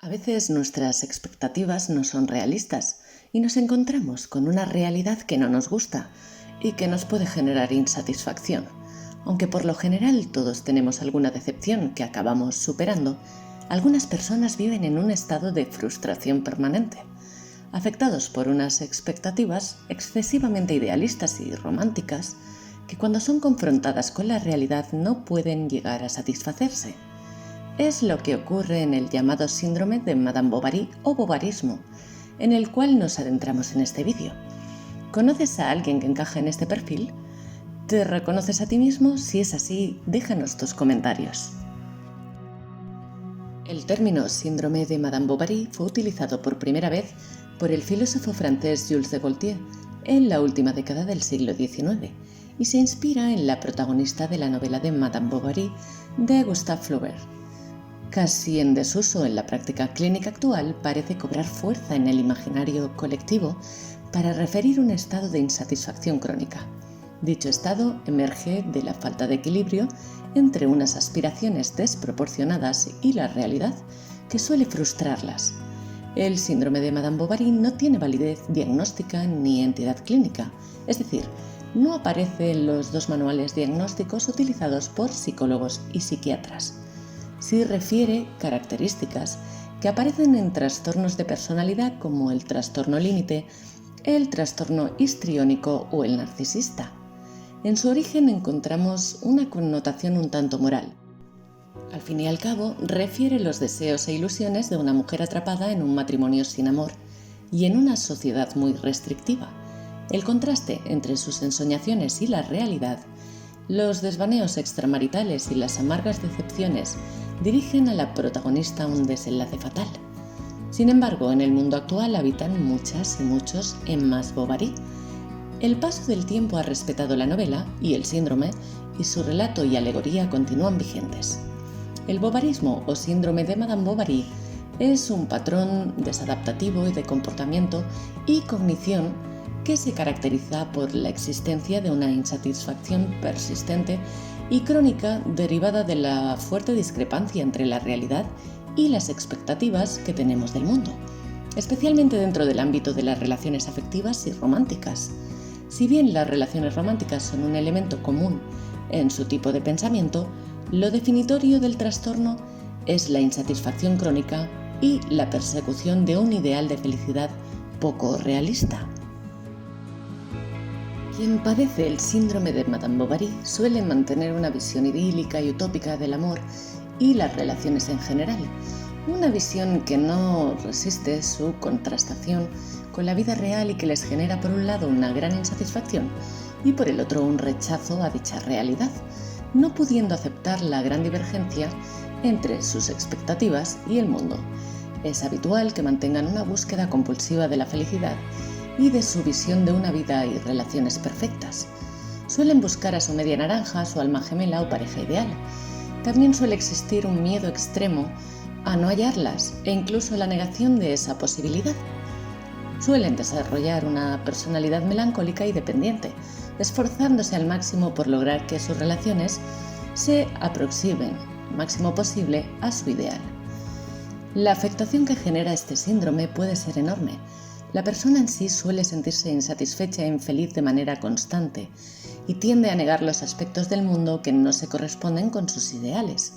A veces nuestras expectativas no son realistas y nos encontramos con una realidad que no nos gusta y que nos puede generar insatisfacción. Aunque por lo general todos tenemos alguna decepción que acabamos superando, algunas personas viven en un estado de frustración permanente, afectados por unas expectativas excesivamente idealistas y románticas que cuando son confrontadas con la realidad no pueden llegar a satisfacerse. Es lo que ocurre en el llamado síndrome de Madame Bovary o bovarismo, en el cual nos adentramos en este vídeo. ¿Conoces a alguien que encaja en este perfil? ¿Te reconoces a ti mismo? Si es así, déjanos tus comentarios. El término síndrome de Madame Bovary fue utilizado por primera vez por el filósofo francés Jules de Gaultier en la última década del siglo XIX y se inspira en la protagonista de la novela de Madame Bovary de Gustave Flaubert. Casi en desuso en la práctica clínica actual, parece cobrar fuerza en el imaginario colectivo para referir un estado de insatisfacción crónica. Dicho estado emerge de la falta de equilibrio entre unas aspiraciones desproporcionadas y la realidad que suele frustrarlas. El síndrome de Madame Bovary no tiene validez diagnóstica ni entidad clínica, es decir, no aparece en los dos manuales diagnósticos utilizados por psicólogos y psiquiatras. Sí refiere características que aparecen en trastornos de personalidad como el trastorno límite, el trastorno histriónico o el narcisista. En su origen encontramos una connotación un tanto moral. Al fin y al cabo, refiere los deseos e ilusiones de una mujer atrapada en un matrimonio sin amor y en una sociedad muy restrictiva. El contraste entre sus ensoñaciones y la realidad, los desvaneos extramaritales y las amargas decepciones dirigen a la protagonista a un desenlace fatal. Sin embargo, en el mundo actual habitan muchas y muchos Emmas Bovary. El paso del tiempo ha respetado la novela y el síndrome, y su relato y alegoría continúan vigentes. El bovarismo o síndrome de Madame Bovary es un patrón desadaptativo de comportamiento y cognición que se caracteriza por la existencia de una insatisfacción persistente y crónica derivada de la fuerte discrepancia entre la realidad y las expectativas que tenemos del mundo, especialmente dentro del ámbito de las relaciones afectivas y románticas. Si bien las relaciones románticas son un elemento común en su tipo de pensamiento, lo definitorio del trastorno es la insatisfacción crónica y la persecución de un ideal de felicidad poco realista. Quien padece el síndrome de Madame Bovary suele mantener una visión idílica y utópica del amor y las relaciones en general, una visión que no resiste su contrastación con la vida real y que les genera por un lado una gran insatisfacción y por el otro un rechazo a dicha realidad, no pudiendo aceptar la gran divergencia entre sus expectativas y el mundo. Es habitual que mantengan una búsqueda compulsiva de la felicidad y de su visión de una vida y relaciones perfectas. Suelen buscar a su media naranja, su alma gemela o pareja ideal. También suele existir un miedo extremo a no hallarlas e incluso la negación de esa posibilidad. Suelen desarrollar una personalidad melancólica y dependiente, esforzándose al máximo por lograr que sus relaciones se aproximen lo máximo posible a su ideal. La afectación que genera este síndrome puede ser enorme. La persona en sí suele sentirse insatisfecha e infeliz de manera constante y tiende a negar los aspectos del mundo que no se corresponden con sus ideales.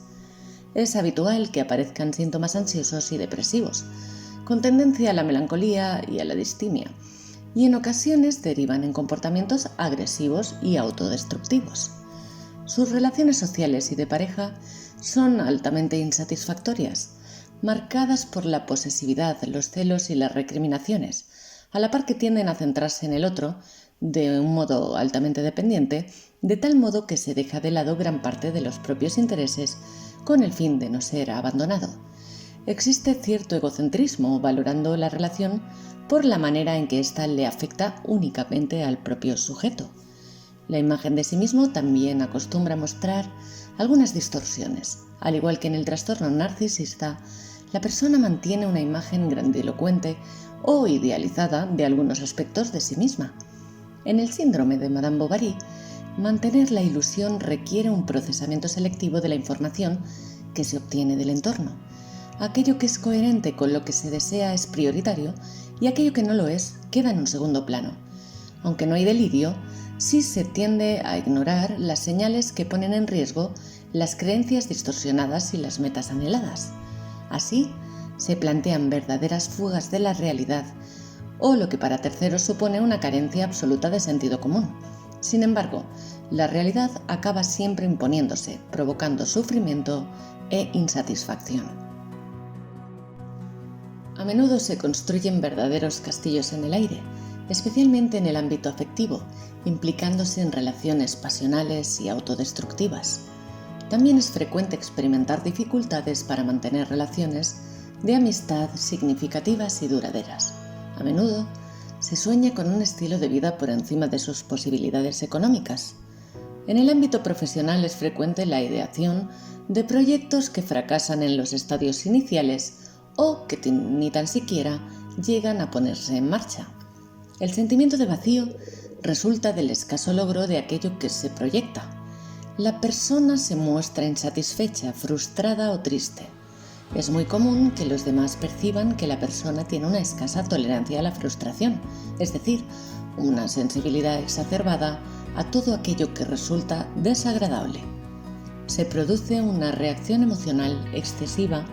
Es habitual que aparezcan síntomas ansiosos y depresivos, con tendencia a la melancolía y a la distimia, y en ocasiones derivan en comportamientos agresivos y autodestructivos. Sus relaciones sociales y de pareja son altamente insatisfactorias, marcadas por la posesividad, los celos y las recriminaciones, a la par que tienden a centrarse en el otro de un modo altamente dependiente, de tal modo que se deja de lado gran parte de los propios intereses con el fin de no ser abandonado. Existe cierto egocentrismo valorando la relación por la manera en que ésta le afecta únicamente al propio sujeto. La imagen de sí mismo también acostumbra a mostrar algunas distorsiones. Al igual que en el trastorno narcisista, la persona mantiene una imagen grandilocuente o idealizada de algunos aspectos de sí misma. En el síndrome de Madame Bovary, mantener la ilusión requiere un procesamiento selectivo de la información que se obtiene del entorno. Aquello que es coherente con lo que se desea es prioritario y aquello que no lo es queda en un segundo plano. Aunque no hay delirio, sí se tiende a ignorar las señales que ponen en riesgo las creencias distorsionadas y las metas anheladas. Así, se plantean verdaderas fugas de la realidad o lo que para terceros supone una carencia absoluta de sentido común. Sin embargo, la realidad acaba siempre imponiéndose, provocando sufrimiento e insatisfacción. A menudo se construyen verdaderos castillos en el aire, especialmente en el ámbito afectivo, implicándose en relaciones pasionales y autodestructivas. También es frecuente experimentar dificultades para mantener relaciones de amistad significativas y duraderas. A menudo se sueña con un estilo de vida por encima de sus posibilidades económicas. En el ámbito profesional es frecuente la ideación de proyectos que fracasan en los estadios iniciales o que ni tan siquiera llegan a ponerse en marcha. El sentimiento de vacío resulta del escaso logro de aquello que se proyecta. La persona se muestra insatisfecha, frustrada o triste. Es muy común que los demás perciban que la persona tiene una escasa tolerancia a la frustración, es decir, una sensibilidad exacerbada a todo aquello que resulta desagradable. Se produce una reacción emocional excesiva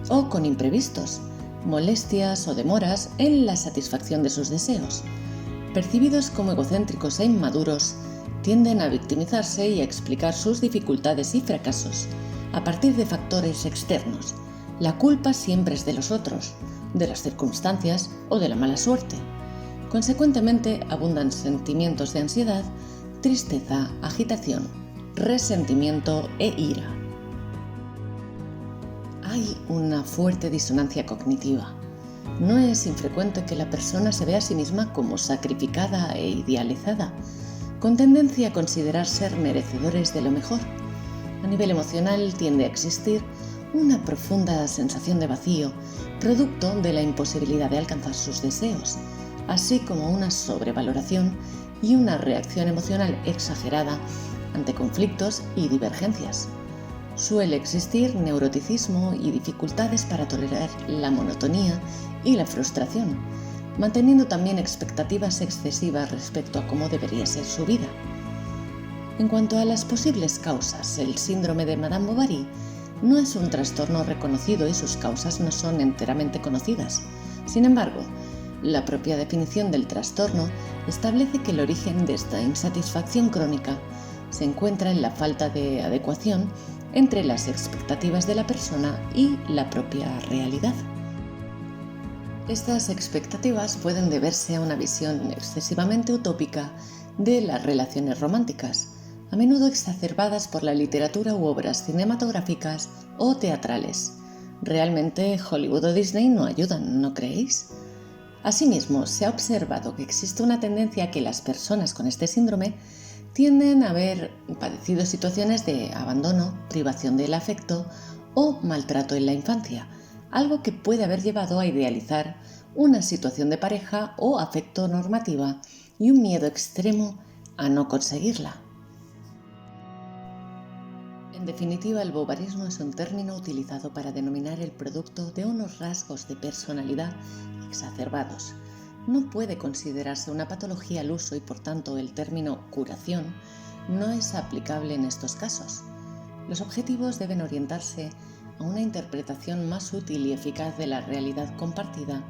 o con imprevistos, molestias o demoras en la satisfacción de sus deseos. Percibidos como egocéntricos e inmaduros, tienden a victimizarse y a explicar sus dificultades y fracasos a partir de factores externos. La culpa siempre es de los otros, de las circunstancias o de la mala suerte. Consecuentemente, abundan sentimientos de ansiedad, tristeza, agitación, resentimiento e ira. Hay una fuerte disonancia cognitiva. No es infrecuente que la persona se vea a sí misma como sacrificada e idealizada, con tendencia a considerar ser merecedores de lo mejor. A nivel emocional tiende a existir una profunda sensación de vacío, producto de la imposibilidad de alcanzar sus deseos, así como una sobrevaloración y una reacción emocional exagerada ante conflictos y divergencias. Suele existir neuroticismo y dificultades para tolerar la monotonía y la frustración, manteniendo también expectativas excesivas respecto a cómo debería ser su vida. En cuanto a las posibles causas, el síndrome de Madame Bovary no es un trastorno reconocido y sus causas no son enteramente conocidas. Sin embargo, la propia definición del trastorno establece que el origen de esta insatisfacción crónica se encuentra en la falta de adecuación entre las expectativas de la persona y la propia realidad. Estas expectativas pueden deberse a una visión excesivamente utópica de las relaciones románticas, a menudo exacerbadas por la literatura u obras cinematográficas o teatrales. Realmente Hollywood o Disney no ayudan, ¿no creéis? Asimismo, se ha observado que existe una tendencia a que las personas con este síndrome tienden a haber padecido situaciones de abandono, privación del afecto o maltrato en la infancia, algo que puede haber llevado a idealizar una situación de pareja o afecto normativa y un miedo extremo a no conseguirla. En definitiva, el bovarismo es un término utilizado para denominar el producto de unos rasgos de personalidad exacerbados. No puede considerarse una patología al uso y por tanto el término curación no es aplicable en estos casos. Los objetivos deben orientarse a una interpretación más útil y eficaz de la realidad compartida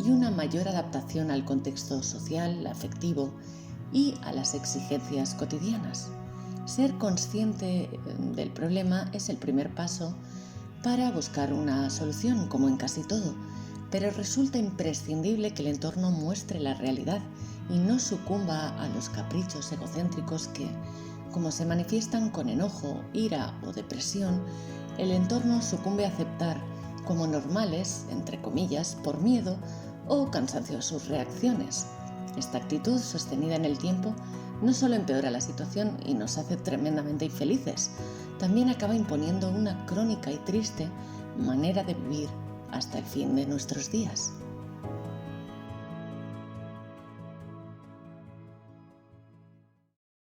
y una mayor adaptación al contexto social, afectivo y a las exigencias cotidianas. Ser consciente del problema es el primer paso para buscar una solución, como en casi todo, pero resulta imprescindible que el entorno muestre la realidad y no sucumba a los caprichos egocéntricos que, como se manifiestan con enojo, ira o depresión, el entorno sucumbe a aceptar como normales, entre comillas, por miedo o cansancio a sus reacciones. Esta actitud, sostenida en el tiempo, no solo empeora la situación y nos hace tremendamente infelices, también acaba imponiendo una crónica y triste manera de vivir hasta el fin de nuestros días.